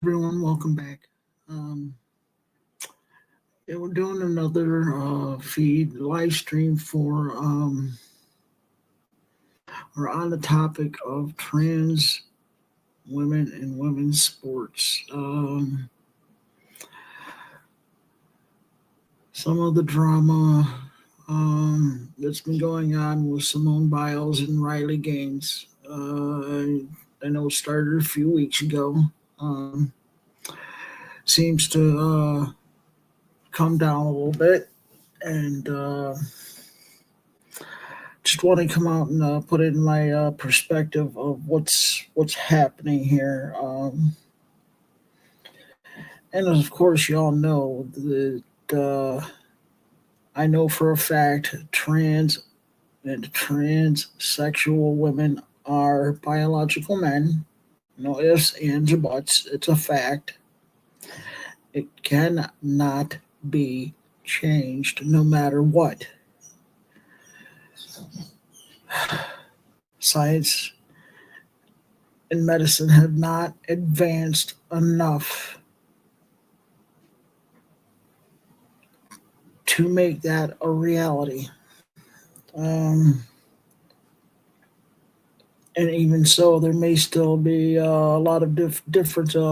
Everyone, welcome back. Um, yeah, we're doing another feed live stream for we're on the topic of trans women and women's sports. Some of the drama that's been going on with Simone Biles and Riley Gaines. I know it started a few weeks ago. Um, Seems to come down a little bit and. Just want to come out and put it in my perspective of what's happening here. And of course, you all know that I know for a fact transsexual women are biological men. No ifs, ands, or buts. It's a fact. It cannot be changed no matter what. Science and medicine have not advanced enough to make that a reality. Um, and even so, there may still be a lot of differences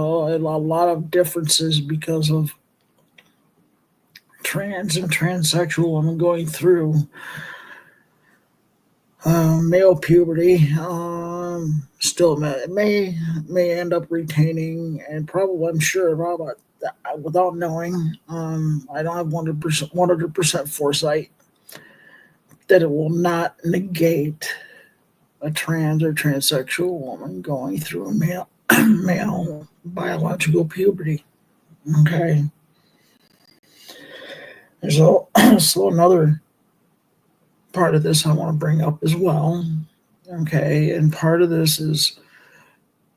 because of trans and transsexual women going through male puberty. Still may end up retaining, and probably I'm sure about that without knowing. I don't have 100% foresight that it will not negate a trans or transsexual woman going through a male biological puberty. Okay, so so another part of this I want to bring up as well. Okay, and part of this is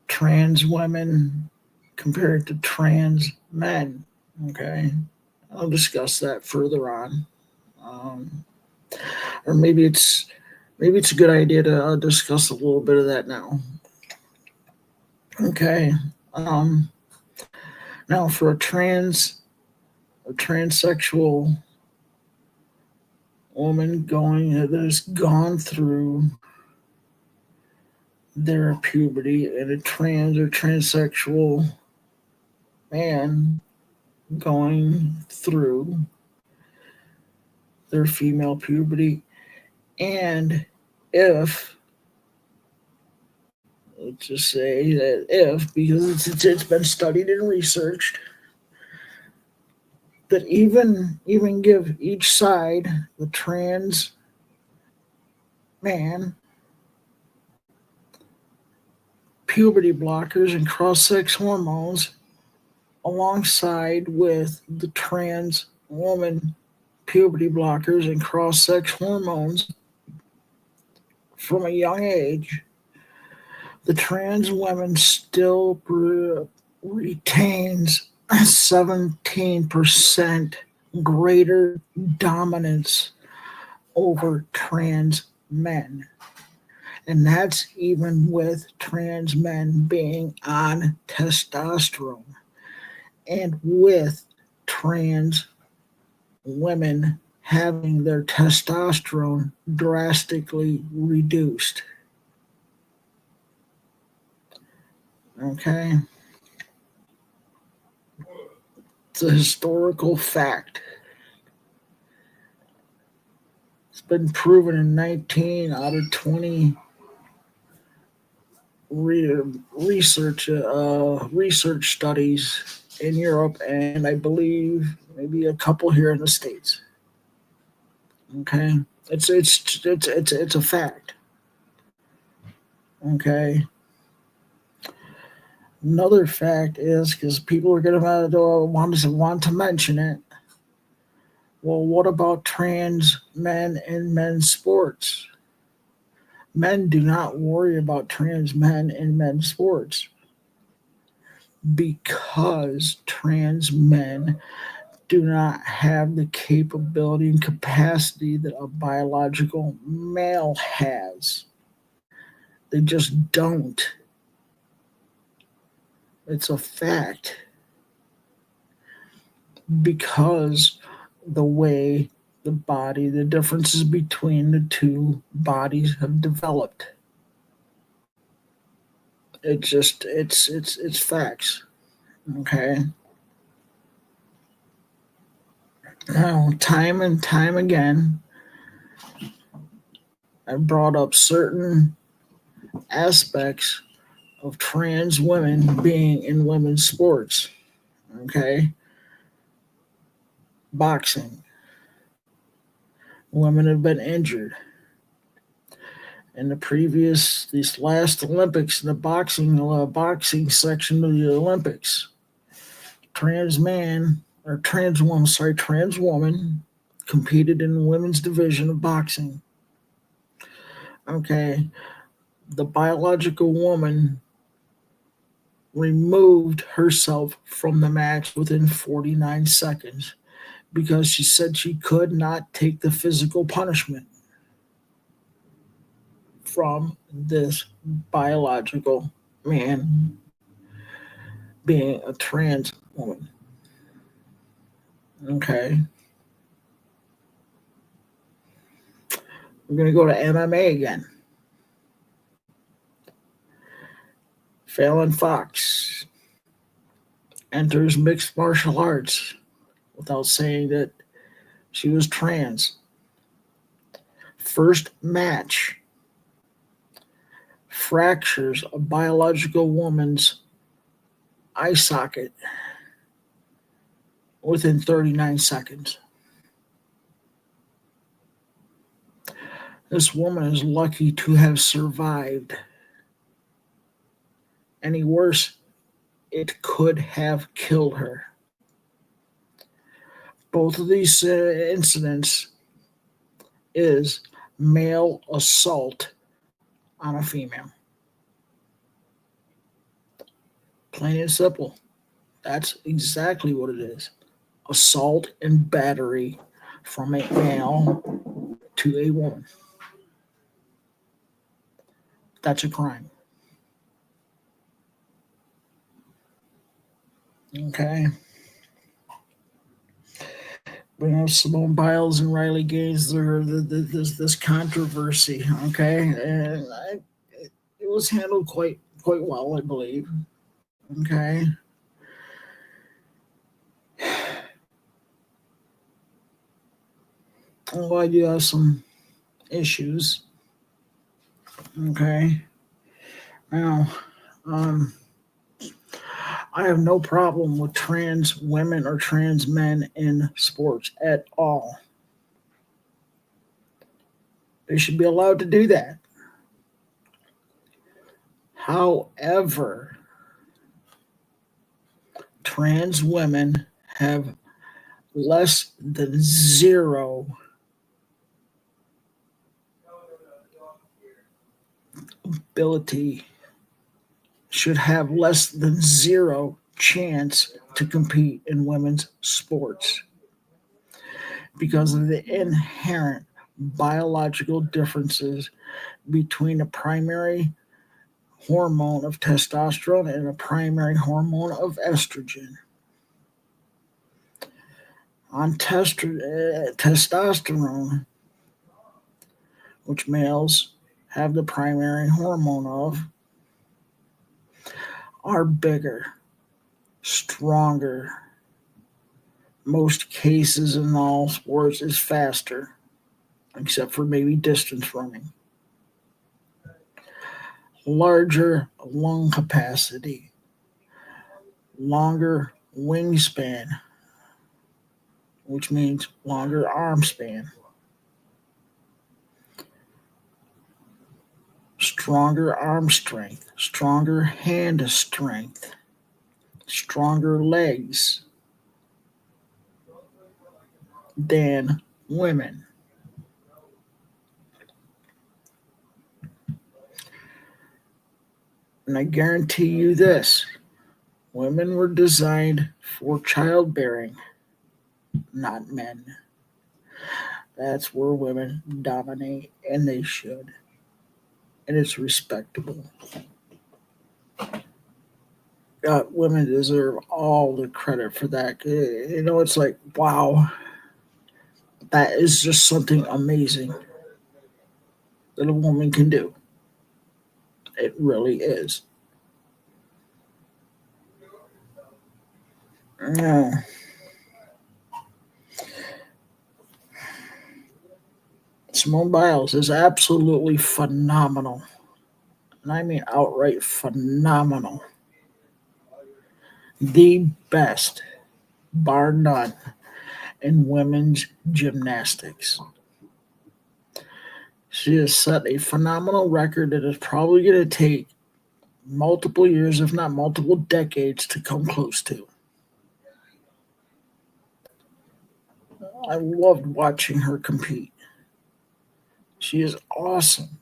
trans women compared to trans men. Okay, I'll discuss that further on, um, or maybe it's a good idea to discuss a little bit of that now. Okay, um, now for a transsexual woman going that's gone through their puberty, and a trans or transsexual man going through their female puberty, and if let's just say that if because it's been studied and researched that even give each side, the trans man, puberty blockers and cross-sex hormones alongside with the trans woman puberty blockers and cross-sex hormones from a young age, the trans woman still retains 17% greater dominance over trans men. And that's even with trans men being on testosterone, and with trans women having their testosterone drastically reduced. Okay? It's a historical fact. It's been proven in 19 out of 20 research studies in Europe, and I believe maybe a couple here in the States. Okay? It's a fact. Okay? Another fact is, because people are going to want to mention it. Well, what about trans men in men's sports? Men do not worry about trans men in men's sports because trans men do not have the capability and capacity that a biological male has. They just don't. It's a fact because the way the differences between the two bodies have developed. It's facts. Okay. Now, time and time again, I brought up certain aspects of trans women being in women's sports. Okay. Boxing. Women have been injured. In these last Olympics, in the boxing section of the Olympics, trans woman competed in the women's division of boxing. Okay, the biological woman removed herself from the match within 49 seconds because she said she could not take the physical punishment from this biological man being a trans woman. Okay. We're going to go to MMA again. Fallon Fox enters mixed martial arts without saying that she was trans. First match fractures a biological woman's eye socket within 39 seconds. This woman is lucky to have survived. Any worse, it could have killed her. Both of these incidents is male assault on a female. Plain and simple. That's exactly what it is. Assault and battery from a male to a woman. That's a crime. Okay. We have Simone Biles and Riley Gaines. This controversy. Okay, and it was handled quite well, I believe. Okay. Well, I do have some issues. Okay. Now, um, I have no problem with trans women or trans men in sports at all. They should be allowed to do that. However, trans women have less than zero ability, should have less than zero chance to compete in women's sports because of the inherent biological differences between a primary hormone of testosterone and a primary hormone of estrogen. On testosterone, which males have the primary hormone of, are bigger, stronger. Most cases in all sports is faster, except for maybe distance running. Larger lung capacity, longer wingspan, which means longer arm span, stronger arm strength, stronger hand strength, stronger legs than women. And I guarantee you this, women were designed for childbearing, not men. That's where women dominate, and they should. And it's respectable. Women deserve all the credit for that. It's like, wow, that is just something amazing that a woman can do. It really is. Yeah. Simone Biles is absolutely phenomenal. And I mean outright phenomenal. The best, bar none, in women's gymnastics. She has set a phenomenal record that is probably going to take multiple years, if not multiple decades, to come close to. I loved watching her compete. She is awesome.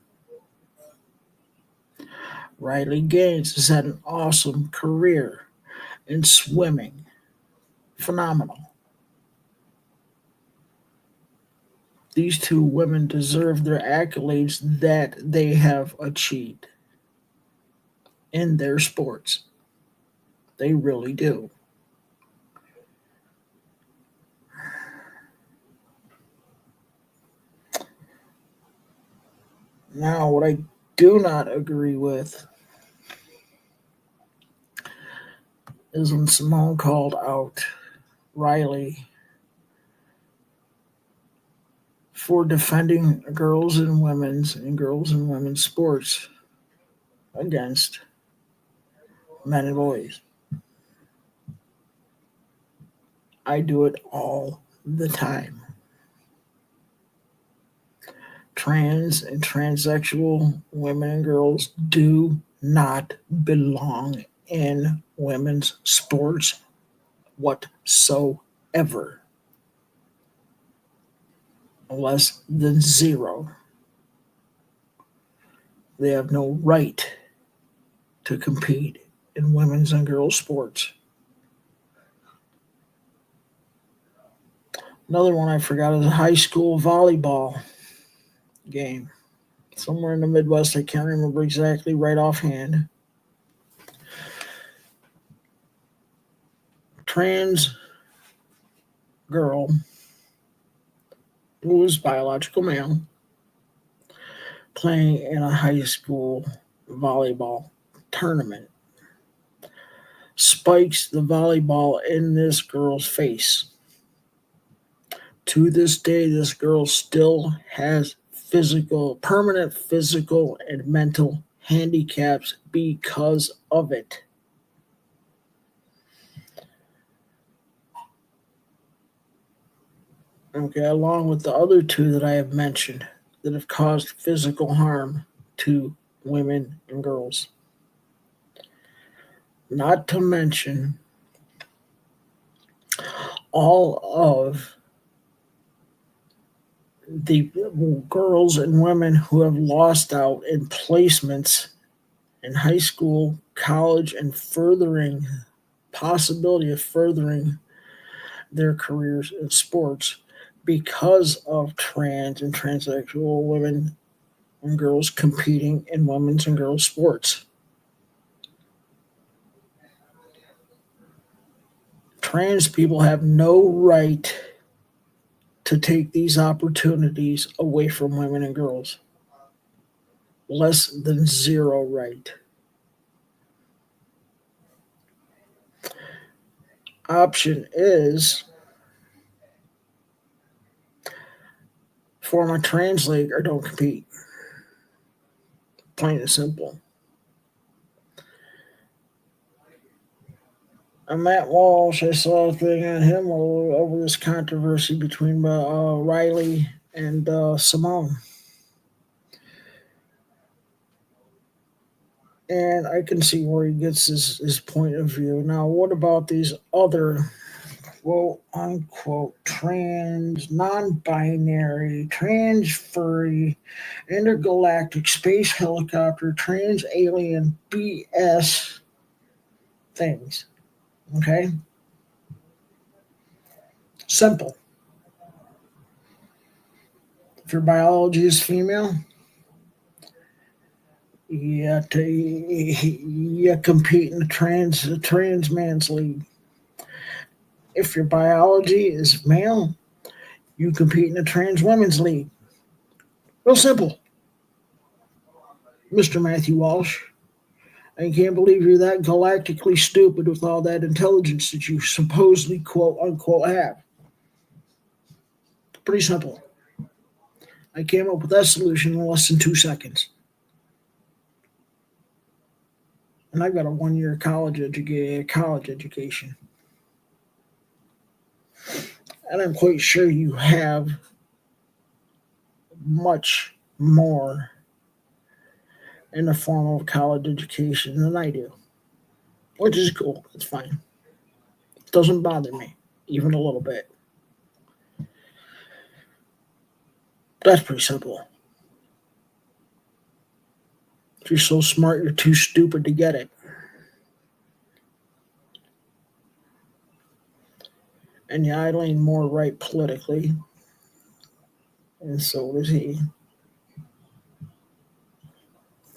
Riley Gaines has had an awesome career in swimming. Phenomenal. These two women deserve their accolades that they have achieved in their sports. They really do. Now, what I do not agree with is when Simone called out Riley for defending girls and women's sports against men and boys. I do it all the time. Trans and transsexual women and girls do not belong in women's sports whatsoever. Less than zero. They have no right to compete in women's and girls' sports. Another one I forgot is a high school volleyball game. Somewhere in the Midwest, I can't remember exactly right offhand. Trans girl who was biological male playing in a high school volleyball tournament spikes the volleyball in this girl's face. To this day, this girl still has permanent physical and mental handicaps because of it. Okay, along with the other two that I have mentioned that have caused physical harm to women and girls. Not to mention all of the girls and women who have lost out in placements in high school, college, and furthering possibility of furthering their careers in sports because of trans and transsexual women and girls competing in women's and girls sports. Trans people have no right to take these opportunities away from women and girls. Less than zero right. Option is form a trans league or don't compete. Plain and simple. Matt Walsh, I saw a thing on him over this controversy between Riley and Simone. And I can see where he gets his point of view. Now, what about these other quote unquote trans, non binary, trans furry, intergalactic space helicopter, trans alien BS things? Okay? Simple. If your biology is female, You compete in the trans man's league. If your biology is male, you compete in the trans women's league. Real simple, Mr. Matthew Walsh. I can't believe you're that galactically stupid with all that intelligence that you supposedly quote unquote have. Pretty simple. I came up with that solution in less than 2 seconds. And I got a 1 year college education. And I'm quite sure you have much more in the form of college education than I do, which is cool. It's fine. It doesn't bother me, even a little bit. That's pretty simple. If you're so smart, you're too stupid to get it. And yeah, I lean more right politically, and so does he.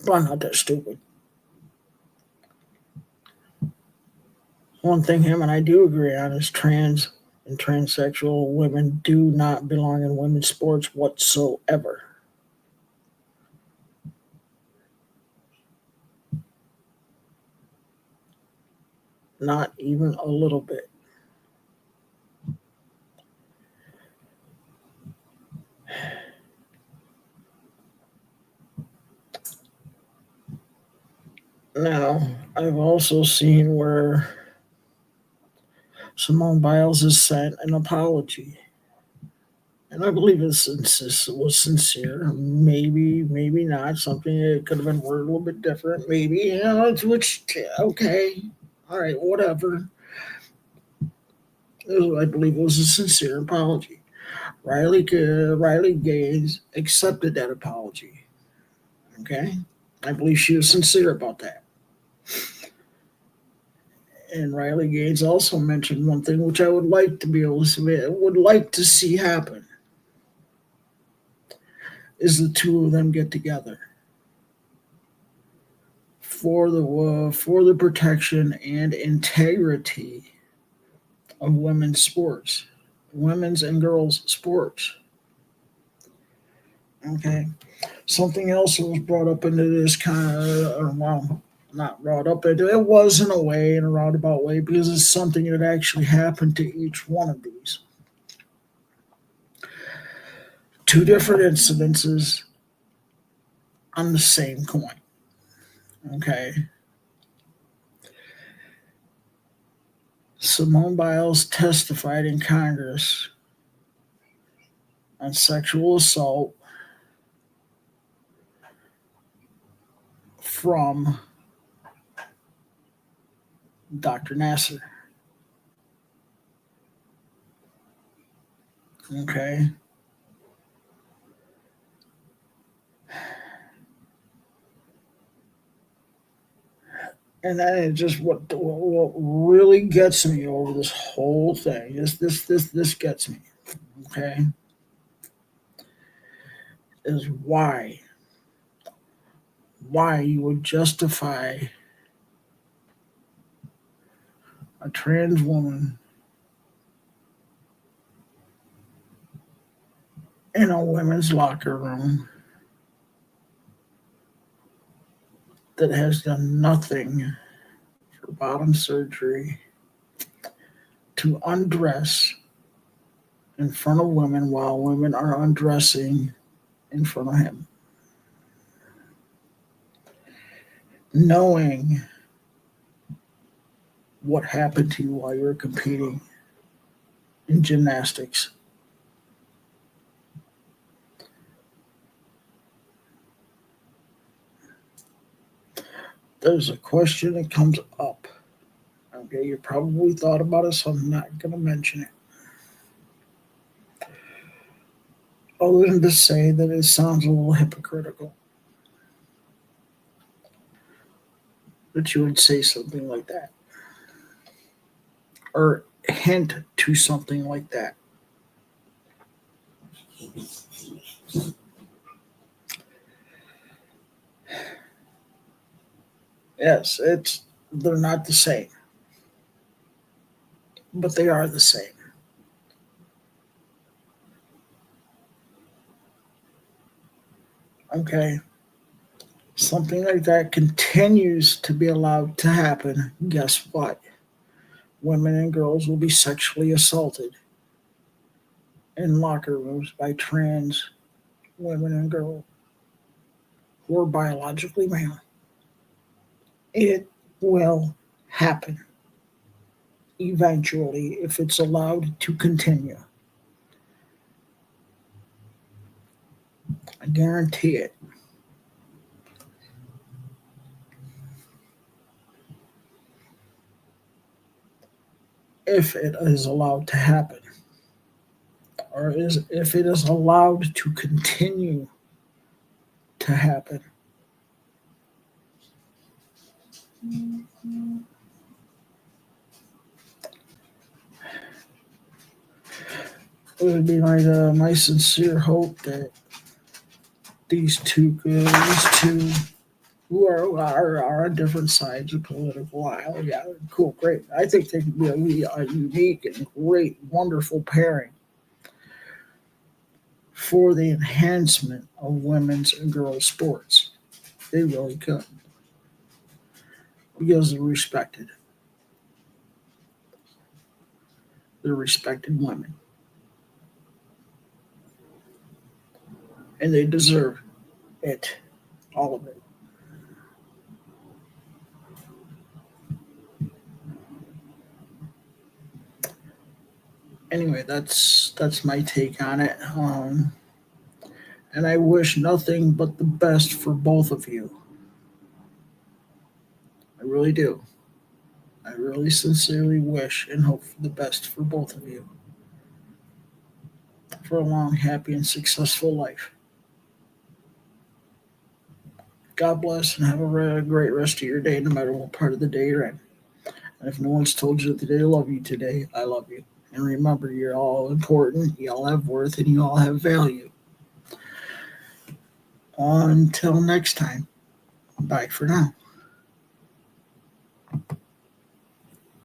But I'm not that stupid. One thing him and I do agree on is trans and transsexual women do not belong in women's sports whatsoever. Not even a little bit. Now, I've also seen where Simone Biles has sent an apology. And I believe it was sincere. Maybe, maybe not. Something that could have been worded a little bit different. Maybe, which, okay. All right, whatever. I believe it was a sincere apology. Riley Gaines accepted that apology. Okay? I believe she was sincere about that. And Riley Gaines also mentioned one thing which I would like to be able to would like to see happen is the two of them get together for the protection and integrity of women's sports, women's and girls sports. Okay, something else that was brought up into this kind of, or well, not brought up into it was in a way, in a roundabout way, because it's something that actually happened to each one of these. Two different incidences on the same coin. Okay. Simone Biles testified in Congress on sexual assault from Dr. Nasser. Okay. And that is just what really gets me over this whole thing. This gets me. Okay. Is why you would justify a trans woman in a women's locker room that has done nothing for bottom surgery to undress in front of women while women are undressing in front of him. Knowing what happened to you while you were competing in gymnastics. There's a question that comes up. Okay, you probably thought about it, so I'm not going to mention it. Other than to say that it sounds a little hypocritical that you would say something like that or hint to something like that. Yes, they're not the same, but they are the same. Okay, something like that continues to be allowed to happen. Guess what? Women and girls will be sexually assaulted in locker rooms by trans women and girls who are biologically male. It will happen eventually if it's allowed to continue. I guarantee it. If it is allowed to happen, or is if it is allowed to continue to happen, it would be my sincere hope that these two who are on different sides of political aisle, yeah, cool, great. I think they could be a unique and great, wonderful pairing for the enhancement of women's and girls' sports. They really could because they're respected. They're respected women, and they deserve it, all of it. Anyway, that's my take on it. And I wish nothing but the best for both of you. I really do. I really sincerely wish and hope for the best for both of you for a long, happy, and successful life. God bless and have a great rest of your day, no matter what part of the day you're in. And if no one's told you that they love you today, I love you. And remember, you're all important, you all have worth, and you all have value. Until next time, bye for now.